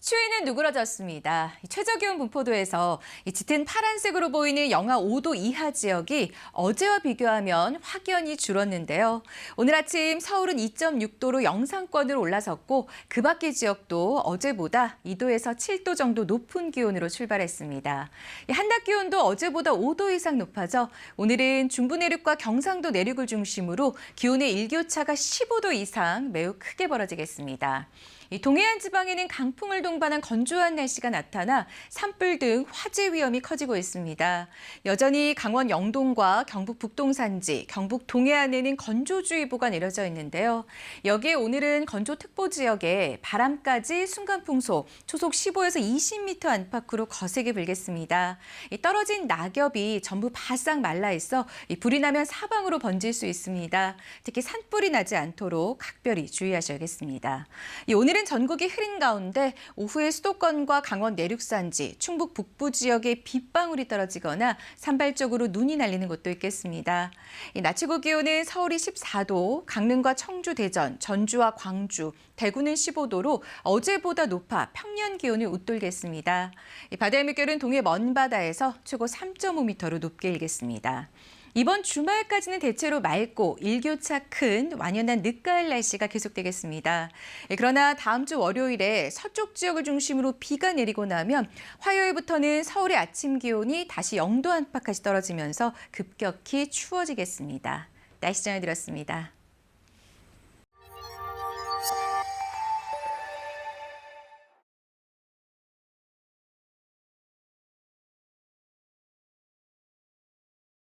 추위는 누그러졌습니다. 최저기온 분포도에서 짙은 파란색으로 보이는 영하 5도 이하 지역이 어제와 비교하면 확연히 줄었는데요. 오늘 아침 서울은 2.6도로 영상권으로 올라섰고 그 밖의 지역도 어제보다 2도에서 7도 정도 높은 기온으로 출발했습니다. 한낮 기온도 어제보다 5도 이상 높아져 오늘은 중부 내륙과 경상도 내륙을 중심으로 기온의 일교차가 15도 이상 매우 크게 벌어지겠습니다. 동해안 지방에는 강풍을 동반한 건조한 날씨가 나타나 산불 등 화재 위험이 커지고 있습니다. 여전히 강원 영동과 경북 북동산지, 경북 동해안에는 건조주의보가 내려져 있는데요. 여기에 오늘은 건조특보 지역에 바람까지 순간풍속 초속 15에서 20m 안팎으로 거세게 불겠습니다. 떨어진 낙엽이 전부 바싹 말라 있어 불이 나면 사방으로 번질 수 있습니다. 특히 산불이 나지 않도록 각별히 주의하셔야겠습니다. 오늘은 전국이 흐린 가운데 오후에 수도권과 강원 내륙산지, 충북 북부 지역에 빗방울이 떨어지거나 산발적으로 눈이 날리는 곳도 있겠습니다. 낮 최고 기온은 서울이 14도, 강릉과 청주, 대전, 전주와 광주, 대구는 15도로 어제보다 높아 평년 기온을 웃돌겠습니다. 바다의 물결은 동해 먼바다에서 최고 3.5m로 높게 일겠습니다. 이번 주말까지는 대체로 맑고 일교차 큰 완연한 늦가을 날씨가 계속되겠습니다. 그러나 다음 주 월요일에 서쪽 지역을 중심으로 비가 내리고 나면 화요일부터는 서울의 아침 기온이 다시 0도 안팎까지 떨어지면서 급격히 추워지겠습니다. 날씨 전해드렸습니다.